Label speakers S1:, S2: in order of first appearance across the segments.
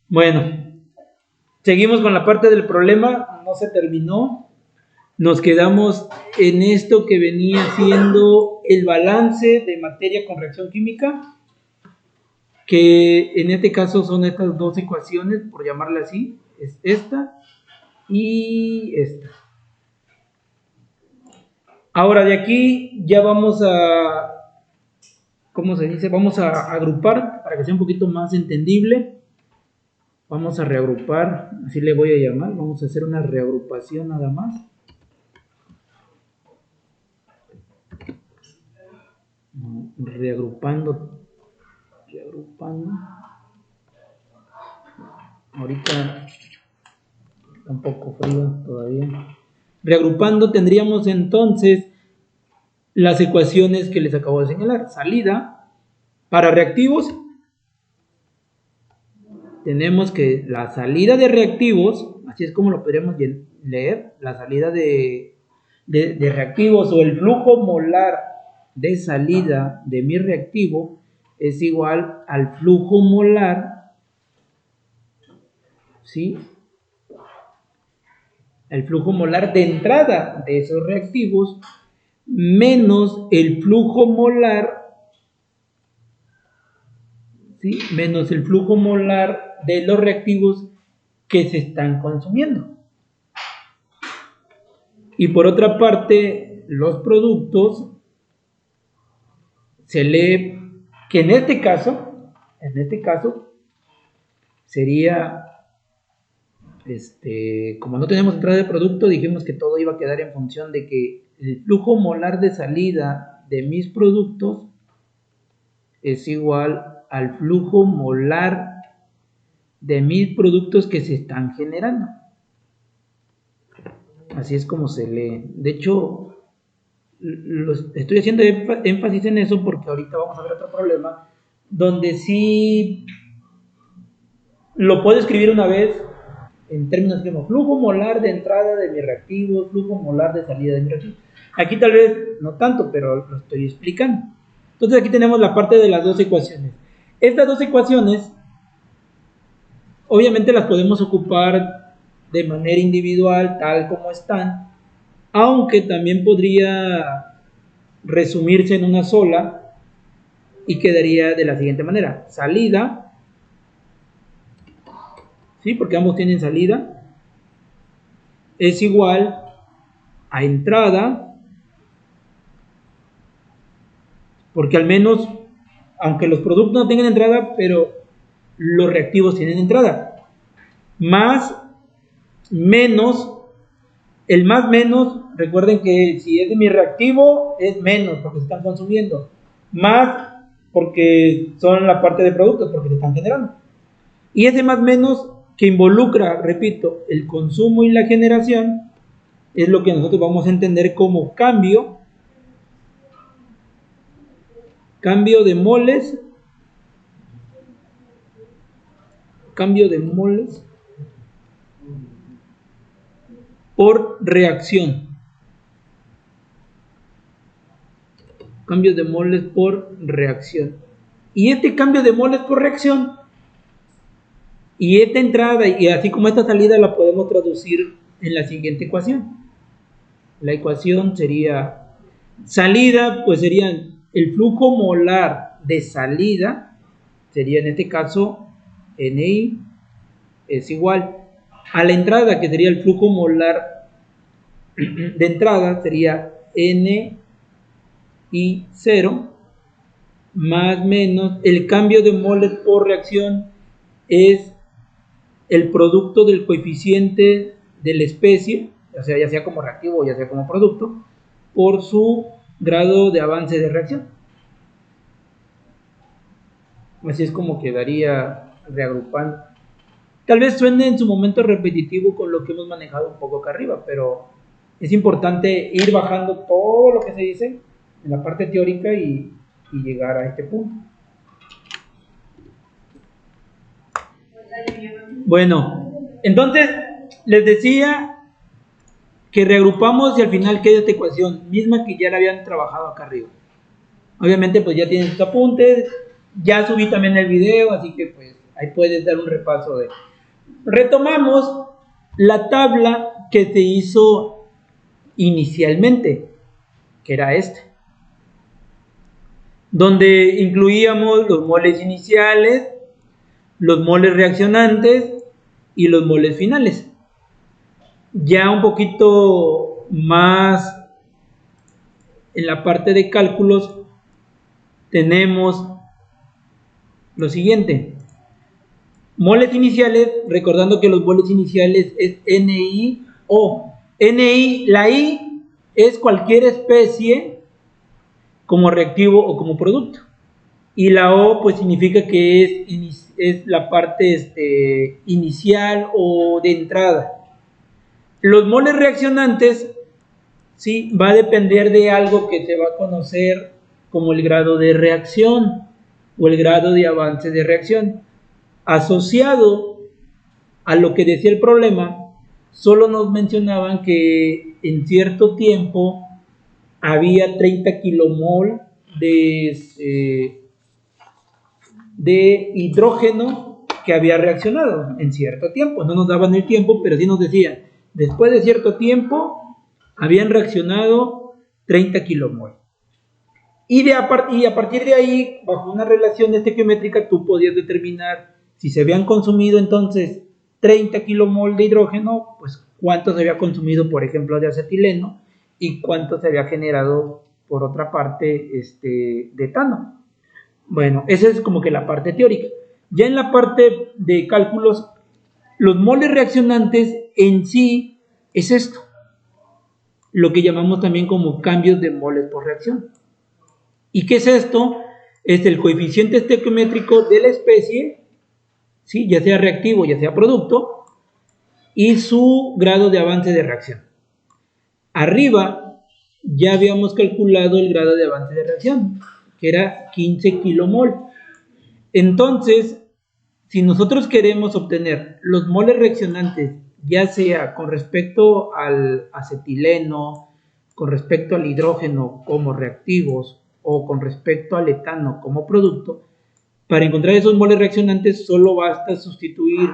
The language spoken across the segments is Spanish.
S1: Bueno, seguimos con la parte del problema, no se terminó. Nos quedamos en esto que venía siendo el balance de materia con reacción química, que en este caso son estas dos ecuaciones, por llamarla así, es esta y esta. Ahora de aquí ya vamos a, ¿cómo se dice? Vamos a agrupar para que sea un poquito más entendible. Vamos a reagrupar, así le voy a llamar, vamos a hacer una reagrupación nada más. Reagrupando. Ahorita está un poco frío todavía. Reagrupando tendríamos entonces las ecuaciones que les acabo de señalar. Salida para reactivos. Tenemos que la salida de reactivos, así es como lo podríamos leer, la salida de reactivos o el flujo molar de salida de mi reactivo es igual al flujo molar, ¿sí? El flujo molar de entrada de esos reactivos menos el flujo molar, ¿sí? Menos el flujo molar de los reactivos que se están consumiendo. Y por otra parte, los productos se lee que en este caso sería, como no tenemos entrada de producto, dijimos que todo iba a quedar en función de que el flujo molar de salida de mis productos es igual al flujo molar de mis productos que se están generando. Así es como se lee. De hecho, estoy haciendo énfasis en eso porque ahorita vamos a ver otro problema donde sí lo puedo escribir una vez en términos como flujo molar de entrada de mi reactivo, flujo molar de salida de mi reactivo. Aquí tal vez no tanto, pero lo estoy explicando. Entonces aquí tenemos la parte de las dos ecuaciones. Estas dos ecuaciones obviamente las podemos ocupar de manera individual, tal como están, aunque también podría resumirse en una sola y quedaría de la siguiente manera: salida, ¿sí? Porque ambos tienen salida, es igual a entrada, porque al menos, aunque los productos no tengan entrada, pero los reactivos tienen entrada, más menos, el más menos, recuerden que si es de mi reactivo es menos porque se están consumiendo, más porque son la parte de productos porque se están generando, y ese más menos que involucra, repito, el consumo y la generación es lo que nosotros vamos a entender como cambio de moles, por reacción. Cambios de moles por reacción. Y este cambio de moles por reacción y esta entrada y así como esta salida la podemos traducir en la siguiente ecuación. La ecuación sería salida, pues serían el flujo molar de salida, sería en este caso NI es igual a la entrada, que sería el flujo molar de entrada, sería NI0 más menos el cambio de moles por reacción es el producto del coeficiente de la especie, o sea, ya sea como reactivo o ya sea como producto, por su grado de avance de reacción. Así es como quedaría reagrupando. Tal vez suene en su momento repetitivo con lo que hemos manejado un poco acá arriba, pero es importante ir bajando todo lo que se dice en la parte teórica y llegar a este punto. Bueno, entonces les decía que reagrupamos y al final queda esta ecuación misma que ya la habían trabajado acá arriba. Obviamente pues ya tienen sus apuntes, ya subí también el video, así que pues Ahí puedes dar un repaso de. Retomamos la tabla que se hizo inicialmente, que era donde incluíamos los moles iniciales, los moles reaccionantes y los moles finales. Ya un poquito más en la parte de cálculos tenemos lo siguiente. Moles iniciales, recordando que los moles iniciales es NiO. NI, la I es cualquier especie como reactivo o como producto. Y la O pues significa que es la parte inicial o de entrada. Los moles reaccionantes, sí, va a depender de algo que se va a conocer como el grado de reacción o el grado de avance de reacción. Asociado a lo que decía el problema, solo nos mencionaban que en cierto tiempo había 30 kilomol de hidrógeno que había reaccionado en cierto tiempo. No nos daban el tiempo, pero sí nos decían, después de cierto tiempo habían reaccionado 30 kilomol. Y a partir de ahí, bajo una relación estequiométrica, tú podías determinar si se habían consumido entonces 30 kilomol de hidrógeno, pues cuánto se había consumido, por ejemplo, de acetileno y cuánto se había generado, por otra parte, de etano. Bueno, esa es como que la parte teórica. Ya en la parte de cálculos, los moles reaccionantes en sí es esto, lo que llamamos también como cambios de moles por reacción. ¿Y qué es esto? Es el coeficiente estequiométrico de la especie, ¿sí? Ya sea reactivo, ya sea producto, y su grado de avance de reacción. Arriba ya habíamos calculado el grado de avance de reacción, que era 15 kilomol. Entonces, si nosotros queremos obtener los moles reaccionantes, ya sea con respecto al acetileno, con respecto al hidrógeno como reactivos, o con respecto al etano como producto, para encontrar esos moles reaccionantes solo basta sustituir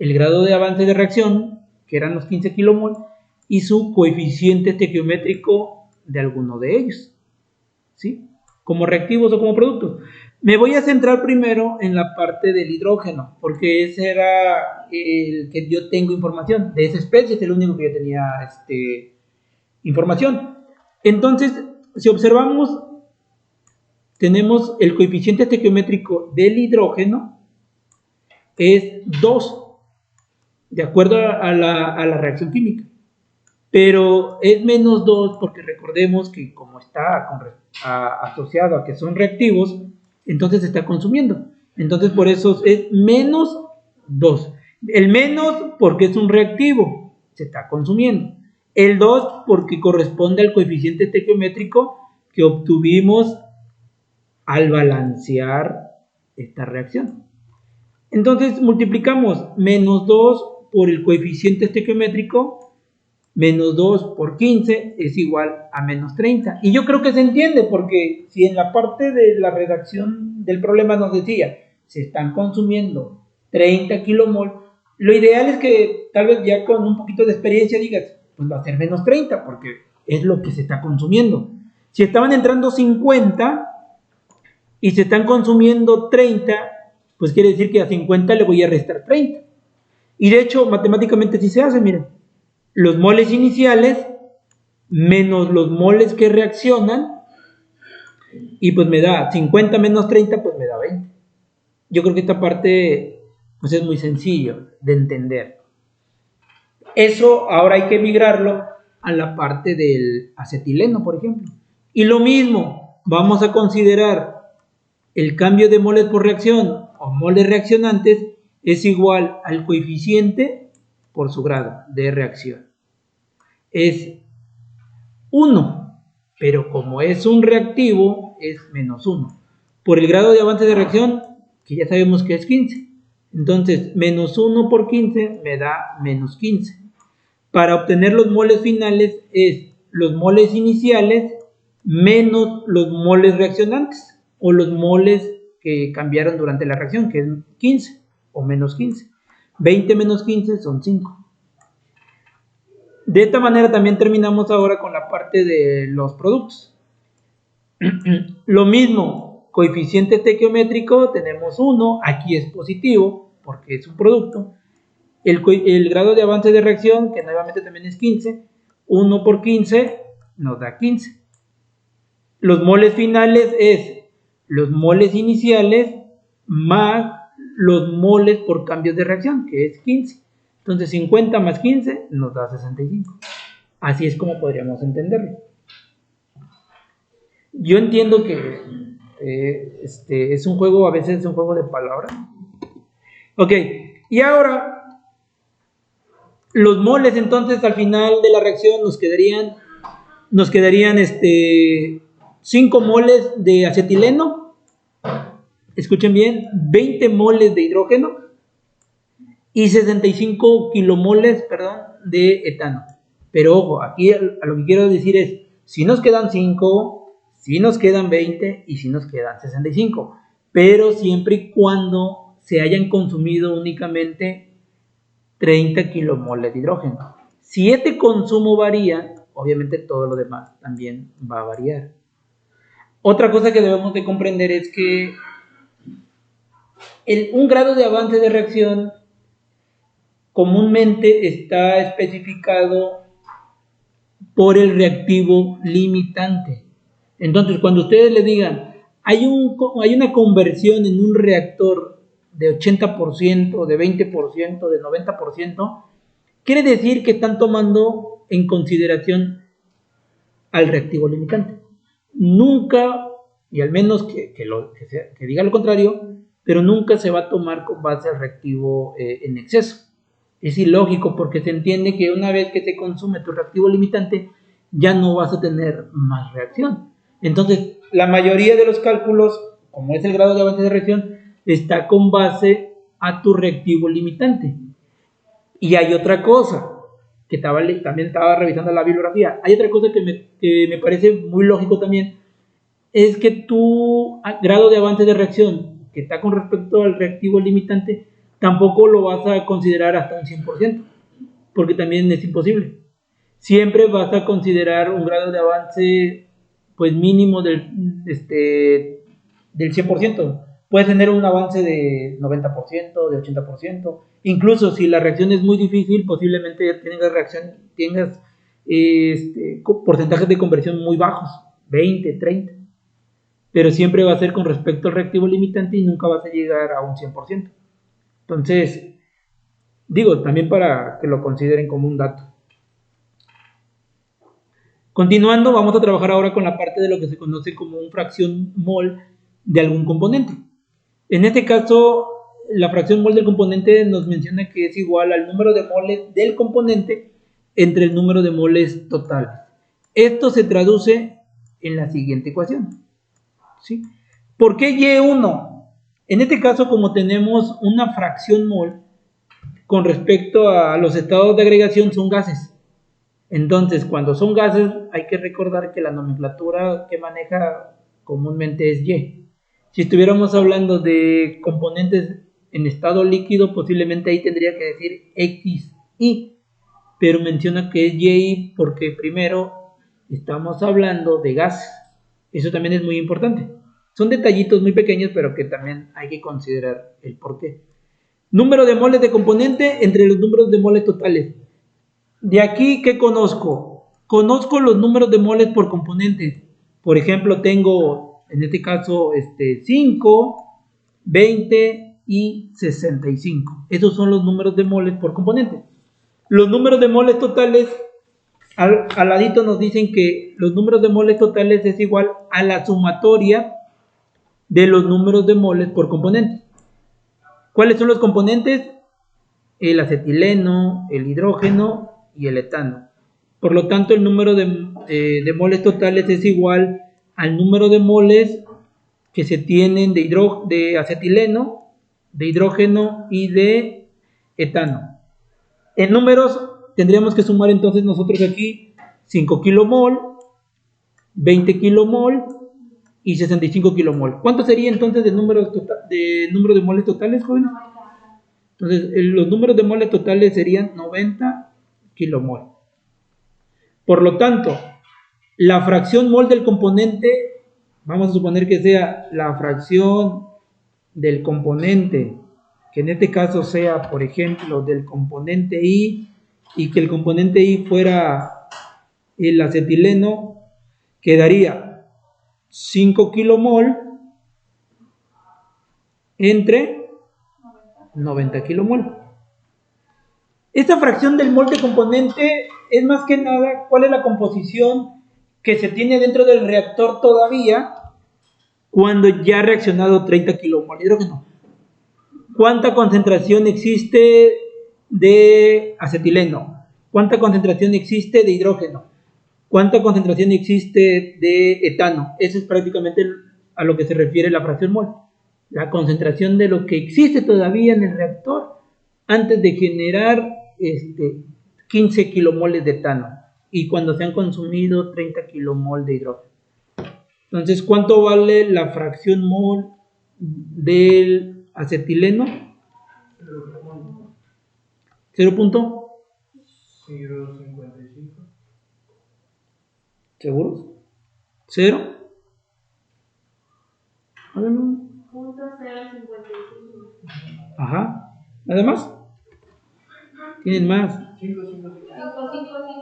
S1: el grado de avance de reacción, que eran los 15 kilomol, y su coeficiente estequiométrico de alguno de ellos, ¿sí? Como reactivos o como productos. Me voy a centrar primero en la parte del hidrógeno, porque ese era el que yo tengo información. De esa especie es el único que yo tenía información. Entonces, si observamos, tenemos el coeficiente estequiométrico del hidrógeno es 2, de acuerdo a la reacción química. Pero es menos 2 porque recordemos que como está asociado a que son reactivos, entonces se está consumiendo. Entonces por eso es menos 2. El menos porque es un reactivo, se está consumiendo. El 2 porque corresponde al coeficiente estequiométrico que obtuvimos al balancear esta reacción. Entonces multiplicamos menos 2 por el coeficiente estequiométrico, menos 2 por 15 es igual a menos 30. Y yo creo que se entiende porque si en la parte de la redacción del problema nos decía, se están consumiendo 30 kilomol, lo ideal es que tal vez ya con un poquito de experiencia digas, pues va a ser menos 30 porque es lo que se está consumiendo. Si estaban entrando 50 y se están consumiendo 30, pues quiere decir que a 50 le voy a restar 30. Y de hecho, matemáticamente sí se hace, miren. Los moles iniciales menos los moles que reaccionan, y pues me da 50 menos 30, pues me da 20. Yo creo que esta parte pues es muy sencillo de entender. Eso ahora hay que migrarlo a la parte del acetileno, por ejemplo. Y lo mismo, vamos a considerar el cambio de moles por reacción o moles reaccionantes es igual al coeficiente por su grado de reacción. Es 1, pero como es un reactivo es menos 1. Por el grado de avance de reacción, que ya sabemos que es 15. Entonces, menos 1 por 15 me da menos 15. Para obtener los moles finales es los moles iniciales menos los moles reaccionantes o los moles que cambiaron durante la reacción, que es 15. o menos 15. 20 menos 15 son 5. De esta manera también terminamos ahora con la parte de los productos. Lo mismo, coeficiente estequiométrico, tenemos 1, aquí es positivo porque es un producto. El grado de avance de reacción, que nuevamente también es 15, 1 por 15 nos da 15. Los moles finales es los moles iniciales más los moles por cambios de reacción, que es 15. Entonces 50 más 15 nos da 65. Así es como podríamos entenderlo. Yo entiendo que es un juego, a veces es un juego de palabras. Ok, y ahora los moles, entonces al final de la reacción nos quedarían 5 moles de acetileno, escuchen bien, 20 moles de hidrógeno y 65 kilomoles, de etano. Pero ojo, aquí a lo que quiero decir es, si nos quedan 5, si nos quedan 20 y si nos quedan 65, pero siempre y cuando se hayan consumido únicamente 30 kilomoles de hidrógeno. Si este consumo varía, obviamente todo lo demás también va a variar. Otra cosa que debemos de comprender es que un grado de avance de reacción comúnmente está especificado por el reactivo limitante. Entonces, cuando ustedes le digan, hay una conversión en un reactor de 80%, de 20%, de 90%, quiere decir que están tomando en consideración al reactivo limitante. Nunca, y al menos que diga lo contrario, pero nunca se va a tomar con base al reactivo en exceso. Es ilógico porque se entiende que una vez que se consume tu reactivo limitante, ya no vas a tener más reacción. Entonces, la mayoría de los cálculos, como es el grado de avance de reacción, está con base a tu reactivo limitante. Y hay otra cosa, que también estaba revisando la bibliografía, hay otra cosa que me parece muy lógico también, es que tu grado de avance de reacción, que está con respecto al reactivo limitante, tampoco lo vas a considerar hasta un 100%, porque también es imposible. Siempre vas a considerar un grado de avance pues mínimo del 100%. Puedes tener un avance de 90%, de 80%. Incluso si la reacción es muy difícil, posiblemente tengas porcentajes de conversión muy bajos, 20, 30. Pero siempre va a ser con respecto al reactivo limitante y nunca vas a llegar a un 100%. Entonces, digo, también para que lo consideren como un dato. Continuando, vamos a trabajar ahora con la parte de lo que se conoce como una fracción mol de algún componente. En este caso, la fracción mol del componente nos menciona que es igual al número de moles del componente entre el número de moles totales. Esto se traduce en la siguiente ecuación, ¿sí? ¿Por qué Y1? En este caso, como tenemos una fracción mol con respecto a los estados de agregación, son gases. Entonces, cuando son gases, hay que recordar que la nomenclatura que maneja comúnmente es Y. Si estuviéramos hablando de componentes en estado líquido, posiblemente ahí tendría que decir XY, pero menciona que es Y porque primero estamos hablando de gases. Eso también es muy importante. Son detallitos muy pequeños, pero que también hay que considerar el porqué. Número de moles de componente entre los números de moles totales. De aquí, ¿qué conozco? Conozco los números de moles por componentes. Por ejemplo, tengo, en este caso, 5, 20 y 65. Esos son los números de moles por componente. Los números de moles totales, al ladito nos dicen que los números de moles totales es igual a la sumatoria de los números de moles por componente. ¿Cuáles son los componentes? El acetileno, el hidrógeno y el etano. Por lo tanto, el número de moles totales es igual al número de moles que se tienen de acetileno, de hidrógeno y de etano. En números tendríamos que sumar entonces nosotros aquí 5 kilomol, 20 kilomol y 65 kilomol. ¿Cuánto sería entonces de número de moles totales, jóvenes? Entonces, los números de moles totales serían 90 kilomol. Por lo tanto, la fracción mol del componente, vamos a suponer que sea la fracción del componente, que en este caso sea, por ejemplo, del componente I, y que el componente I fuera el acetileno, quedaría 5 kilomol entre 90 kilomol. Esta fracción del mol de componente es más que nada cuál es la composición que se tiene dentro del reactor todavía cuando ya ha reaccionado 30 kilomol de hidrógeno. ¿Cuánta concentración existe de acetileno? ¿Cuánta concentración existe de hidrógeno? ¿Cuánta concentración existe de etano? Eso es prácticamente a lo que se refiere la fracción mol. La concentración de lo que existe todavía en el reactor antes de generar 15 kilomoles de etano y cuando se han consumido 30 kilomol de hidrógeno. Entonces, ¿cuánto vale la fracción mol del acetileno? 0.055. ¿Seguros? ¿Cero? Ajá. ¿Nada más? ¿Tienen más?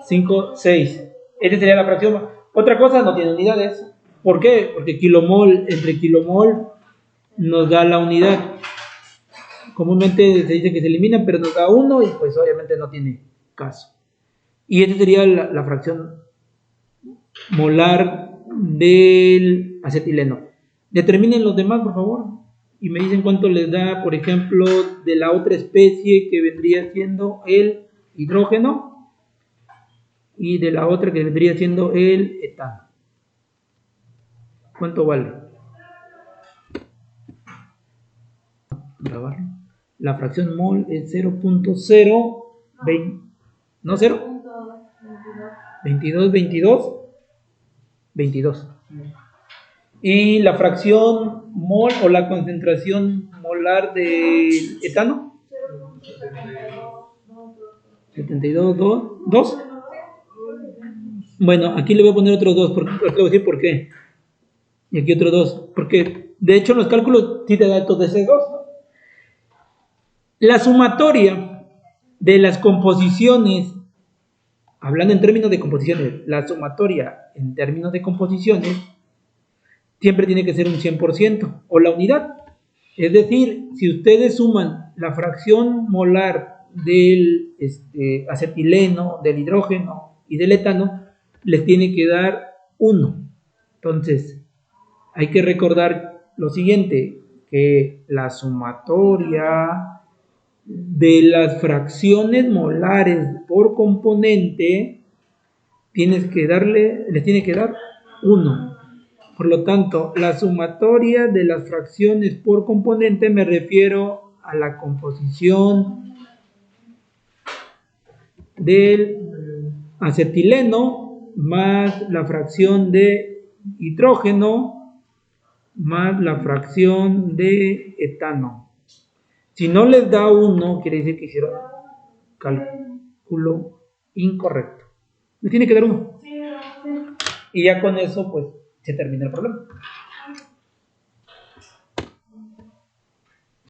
S1: 5, 6. Esta sería la fracción. Otra cosa, no tiene unidades. ¿Por qué? Porque kilomol entre kilomol nos da la unidad. Comúnmente se dice que se eliminan, pero nos da 1 y pues obviamente no tiene caso. Y esta sería la fracción molar del acetileno. Determinen los demás, por favor. Y me dicen cuánto les da, por ejemplo, de la otra especie que vendría siendo el hidrógeno y de la otra que vendría siendo el etano. ¿Cuánto vale? La fracción mol es 0.020. ¿No 0? 22. Y la fracción mol o la concentración molar de etano 72.2. Bueno, aquí le voy a poner otros 2 porque te voy a decir por qué. Y aquí otro 2, porque de hecho en los cálculos sí te da datos de ese 2. La sumatoria de las composiciones, hablando en términos de composiciones, la sumatoria en términos de composiciones siempre tiene que ser un 100% o la unidad. Es decir, si ustedes suman la fracción molar del acetileno, del hidrógeno y del etano, les tiene que dar 1. Entonces, hay que recordar lo siguiente, que la sumatoria de las fracciones molares por componente les tiene que dar 1. Por lo tanto, la sumatoria de las fracciones por componente me refiero a la composición del acetileno más la fracción de hidrógeno más la fracción de etano. Si no les da 1, quiere decir que hicieron cálculo incorrecto. Les tiene que dar 1. Y ya con eso, pues, se termina el problema.